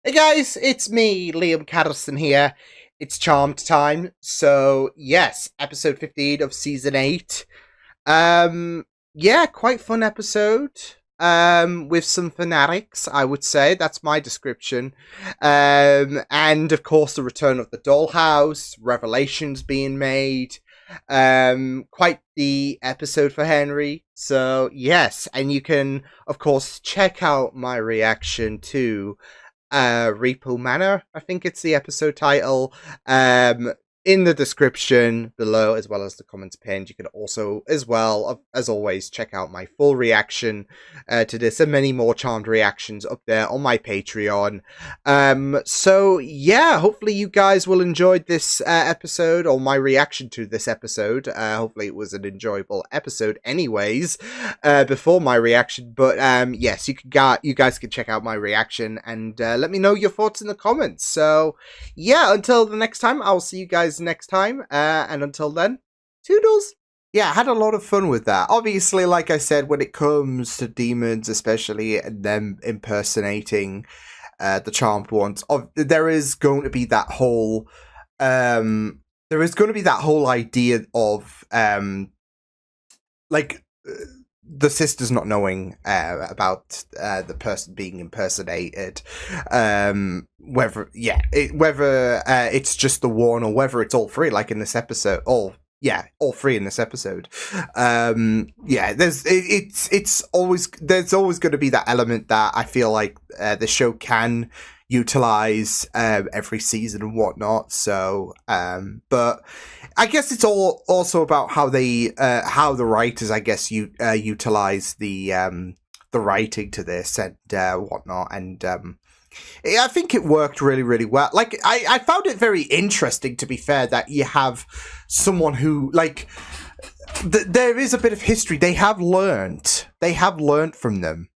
Hey guys, it's me, Liam Catterson here. It's Charmed time. So, yes, episode 15 of season 8. Yeah, quite fun episode. With some fanatics, I would say. That's my description. And of course, the return of the dollhouse, revelations being made. Quite the episode for Henry. So, yes, and you can, of course, check out my reaction to Repo Manor, I think it's the episode title. In the description below, as well as the comments pinned, you can also, as well as always, check out my full reaction to this and many more Charmed reactions up there on my Patreon. So yeah, hopefully you guys will enjoy this episode or my reaction to this episode. Hopefully it was an enjoyable episode, anyways. Before my reaction, but yes, you guys can check out my reaction and let me know your thoughts in the comments. So yeah, until the next time, I'll see you guys next time. And until then, toodles. Yeah, I had a lot of fun with that. Obviously, like I said, when it comes to demons, especially and them impersonating the charmed ones, there is going to be that whole idea of like the sisters not knowing about the person being impersonated, whether it's just the one or whether it's all three, like in this episode. All three in this episode. There's always going to be that element that I feel like the show can utilize every season and whatnot. So, but I guess it's all also about how how the writers, I guess, utilize the writing to this and whatnot, and I think it worked really, really well. Like, I found it very interesting, to be fair, that you have someone who, like, there is a bit of history. They have learned from them.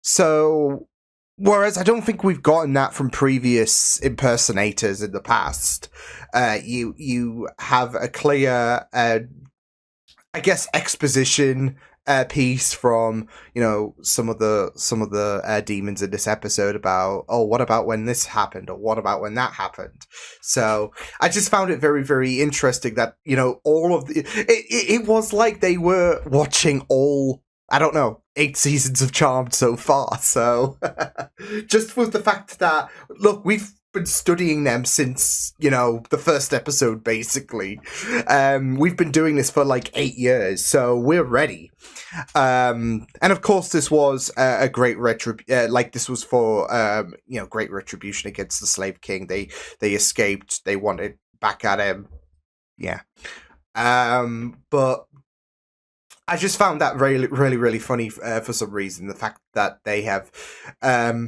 So, whereas I don't think we've gotten that from previous impersonators in the past, you have a clear, I guess, exposition piece from some of the demons in this episode about, oh, what about when this happened, or what about when that happened. So I just found it very, very interesting that all of it was like they were watching all, I don't know, 8 seasons of Charmed so far. So just with the fact that, look, we've been studying them since the first episode, basically. We've been doing this for like 8 years, so we're ready. And of course, this was a great this was for great retribution against the Slave King. They escaped. They wanted back at him. Yeah. But I just found that really, really, really funny for some reason. The fact that they have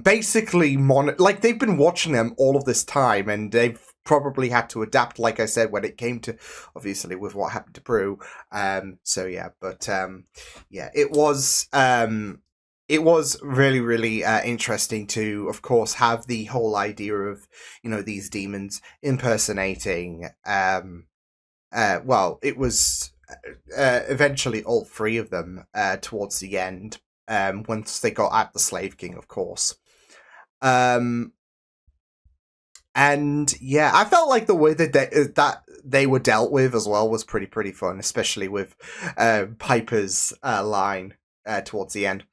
basically they've been watching them all of this time, and they've probably had to adapt, like I said, when it came to, obviously, with what happened to Prue. So yeah, but yeah, it was really, really interesting to, of course, have the whole idea of these demons impersonating. Well, it was eventually all three of them towards the end, once they got at the Slave King, of course. And yeah, I felt like the way that they were dealt with as well was pretty fun, especially with Piper's line towards the end.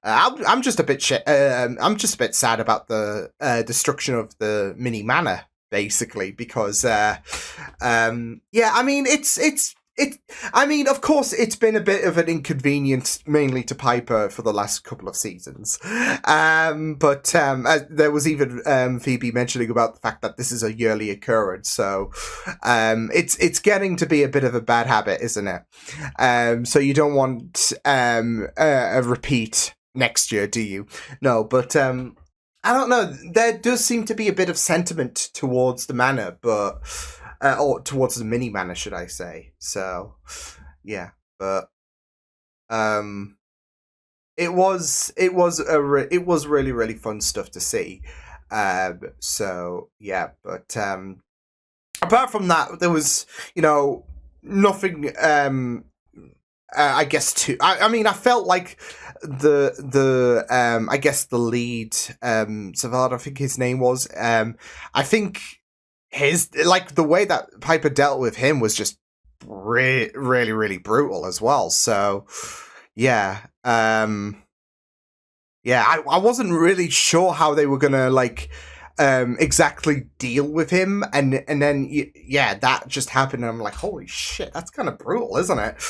I'm just a bit I'm just a bit sad about the destruction of the mini manor, basically, because yeah, I mean I mean, of course, it's been a bit of an inconvenience, mainly to Piper, for the last couple of seasons. But there was even Phoebe mentioning about the fact that this is a yearly occurrence, so it's getting to be a bit of a bad habit, isn't it? So you don't want a repeat next year, do you? No, but I don't know. There does seem to be a bit of sentiment towards the manor, but or towards the mini manor, should I say? So, yeah, but it was really, really fun stuff to see. So yeah, but apart from that, there was nothing I guess two. I mean, I felt like the I guess the lead Savard, I think his name was. I think his like the way that Piper dealt with him was just really really brutal as well. So yeah, yeah, I wasn't really sure how they were gonna like exactly deal with him, and then yeah, that just happened, and I'm like, holy shit, that's kind of brutal, isn't it?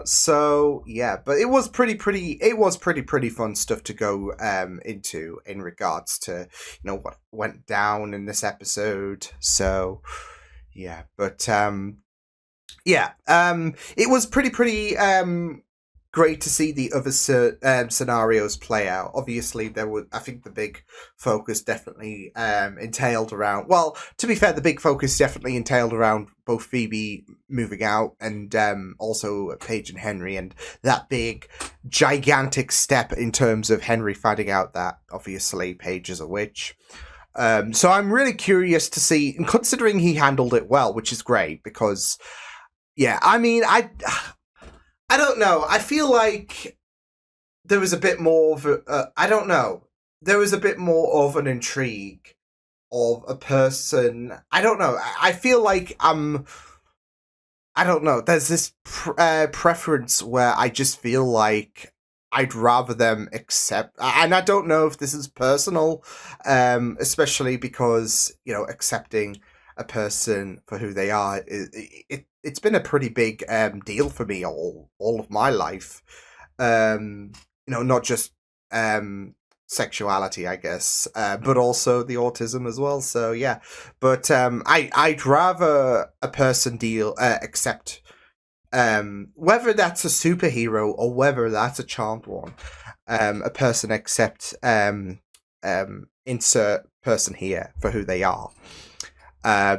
So yeah, but it was pretty fun stuff to go into in regards to what went down in this episode. So yeah, but yeah, it was pretty great to see the other scenarios play out. Obviously, there was, I think, the big focus definitely entailed around. Well, to be fair, the big focus definitely entailed around both Phoebe moving out and also Paige and Henry, and that big, gigantic step in terms of Henry finding out that obviously Paige is a witch. So I'm really curious to see, considering he handled it well, which is great because, yeah, I mean, I don't know. I feel like there was a bit more of I don't know. There was a bit more of an intrigue of a person. I don't know. I feel like I don't know. There's this preference where I just feel like I'd rather them accept, and I don't know if this is personal, especially because accepting a person for who they are, it's been a pretty big deal for me all of my life. Not just sexuality, I guess, but also the autism as well. So yeah, but I'd rather a person accept whether that's a superhero or whether that's a charmed one, a person accept insert person here for who they are.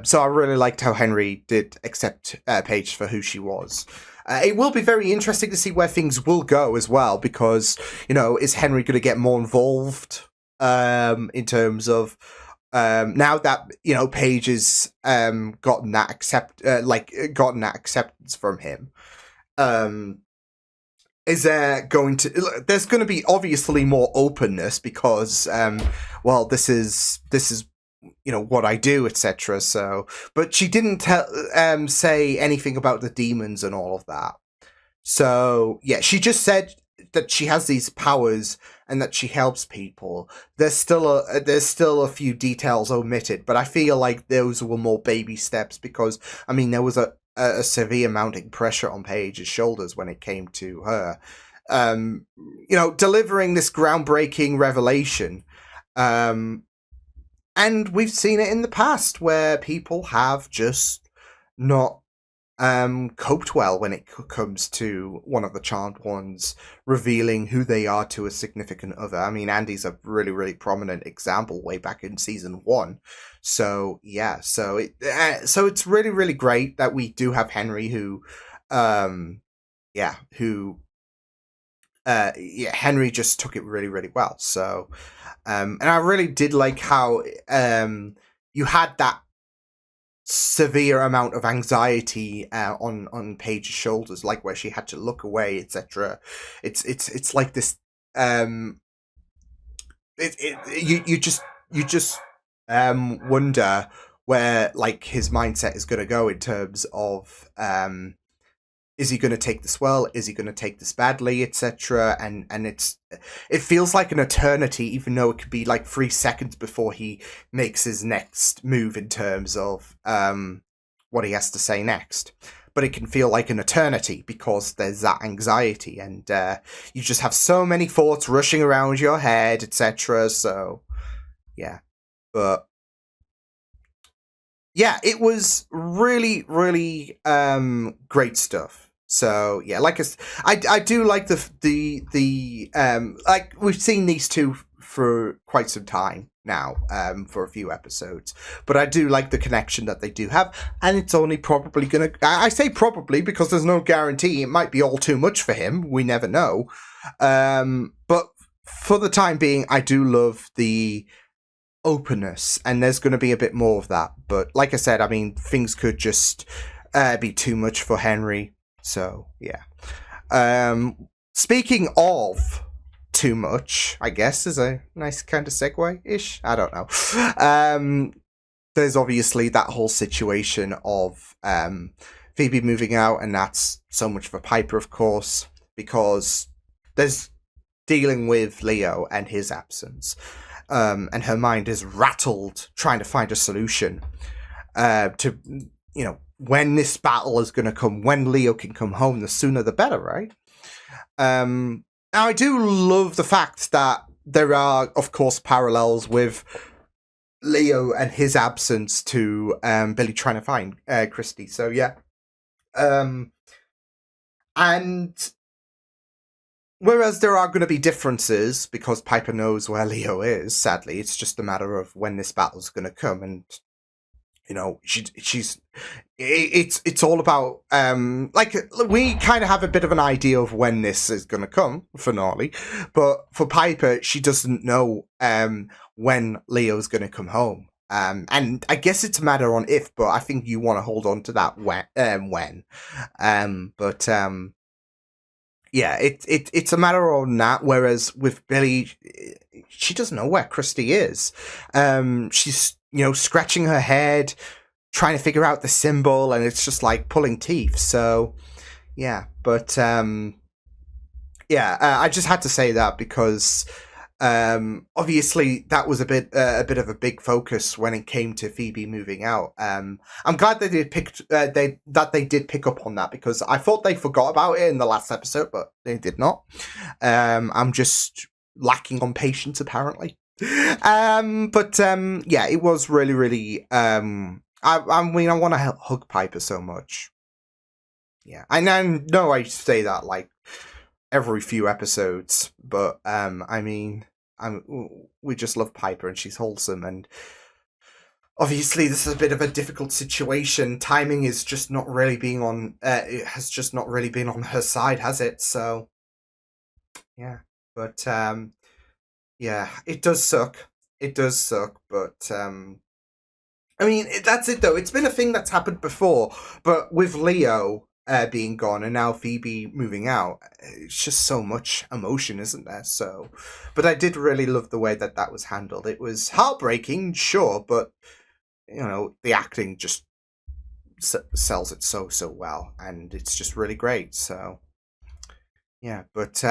So I really liked how Henry did accept Paige for who she was. It will be very interesting to see where things will go as well, because is Henry going to get more involved in terms of now that Paige has gotten that gotten that acceptance from him. Is there going to? There's going to be obviously more openness because, well, this is what I do, etc. So, but she didn't say anything about the demons and all of that. So yeah, she just said that she has these powers and that she helps people. There's still a few details omitted, but I feel like those were more baby steps because I mean there was a severe mounting pressure on Paige's shoulders when it came to her, delivering this groundbreaking revelation. And we've seen it in the past where people have just not coped well when it comes to one of the charmed ones revealing who they are to a significant other. I mean, Andy's a really, really prominent example way back in season 1. So yeah, so it's really, really great that we do have Henry who, Henry just took it really, really well. So, and I really did like how you had that severe amount of anxiety on Paige's shoulders, like where she had to look away, etc. It's like this. You just wonder where like his mindset is going to go in terms of is he going to take this well? Is he going to take this badly, etc.? And it feels like an eternity, even though it could be like 3 seconds before he makes his next move in terms of what he has to say next. But it can feel like an eternity because there's that anxiety, and you just have so many thoughts rushing around your head, etc. So, yeah, but. Yeah, it was really, really great stuff. So yeah, like I do like the like we've seen these two for quite some time now, for a few episodes, but I do like the connection that they do have, and it's only probably gonna. I say probably because there's no guarantee. It might be all too much for him. We never know. But for the time being, I do love the openness, and there's going to be a bit more of that. But like I said, I mean, things could just be too much for Henry. So yeah. Speaking of too much, I guess is a nice kind of segue-ish. I don't know. There's obviously that whole situation of Phoebe moving out, and that's so much for Piper, of course, because there's dealing with Leo and his absence. And her mind is rattled trying to find a solution to, when this battle is going to come, when Leo can come home, the sooner the better, right? Now, I do love the fact that there are, of course, parallels with Leo and his absence to Billy trying to find Christy. So, yeah. And whereas there are going to be differences, because Piper knows where Leo is, sadly, it's just a matter of when this battle's going to come. And, it's all about, we kind of have a bit of an idea of when this is going to come, finale. But for Piper, she doesn't know when Leo's going to come home. And I guess it's a matter on if, but I think you want to hold on to that when. Yeah, it's a matter on that. Whereas with Billy, she doesn't know where Christy is. She's scratching her head, trying to figure out the symbol, and it's just like pulling teeth. So yeah, but I just had to say that because obviously that was a bit of a big focus when it came to Phoebe moving out. I'm glad they did pick up on that, because I thought they forgot about it in the last episode, but they did not. I'm just lacking on patience, apparently. Yeah, it was really, really. I mean, I want to hug Piper so much. Yeah, and I know I say that like every few episodes, but I mean, we just love Piper, and she's wholesome, and obviously this is a bit of a difficult situation. Timing is just not really being on. It has just not really been on her side, has it? So yeah, but yeah, it does suck. It does suck, but I mean, that's it though. It's been a thing that's happened before, but with Leo being gone and now Phoebe moving out, it's just so much emotion, isn't there? So, but I did really love the way that was handled. It was heartbreaking, sure, but the acting just sells it so well, and it's just really great. So, yeah, but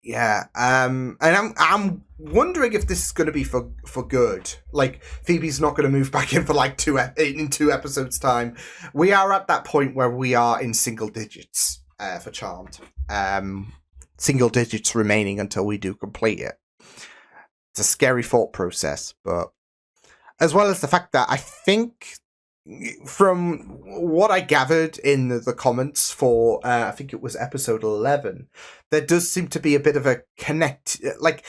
yeah, and I'm wondering if this is going to be for good. Like, Phoebe's not going to move back in for like 2 episodes time. We are at that point where we are in single digits for Charmed. Single digits remaining until we do complete it. It's a scary thought process, but as well as the fact that I think, from what I gathered in the comments for, I think it was episode 11, there does seem to be a bit of a connect, like,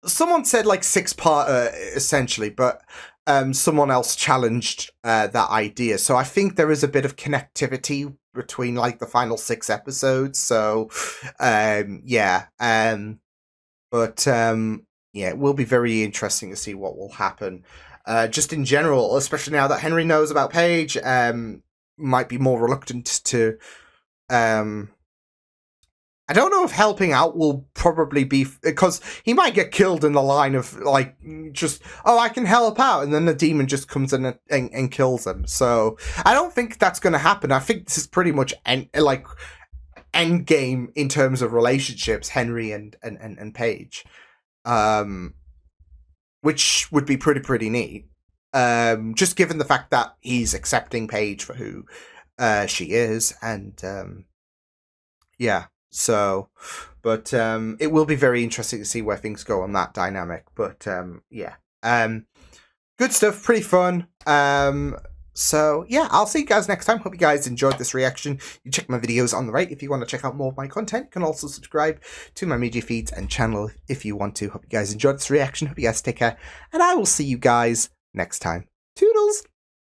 someone said like 6-parter essentially, but someone else challenged that idea. So I think there is a bit of connectivity between like the final 6 episodes. So yeah, but yeah, it will be very interesting to see what will happen. Just in general, especially now that Henry knows about Paige, might be more reluctant to. I don't know if helping out will probably be, because he might get killed in the line of like, just, oh, I can help out, and then the demon just comes in and kills him. So I don't think that's going to happen. I think this is pretty much end game in terms of relationships, Henry and Paige. Which would be pretty neat. Just given the fact that he's accepting Paige for who she is, and yeah. So, but it will be very interesting to see where things go on that dynamic. But yeah, good stuff, pretty fun. So yeah, I'll see you guys next time. Hope you guys enjoyed this reaction. You check my videos on the right if you want to check out more of my content. You can also subscribe to my media feeds and channel if you want to. Hope you guys enjoyed this reaction. Hope you guys take care, and I will see you guys next time. Toodles!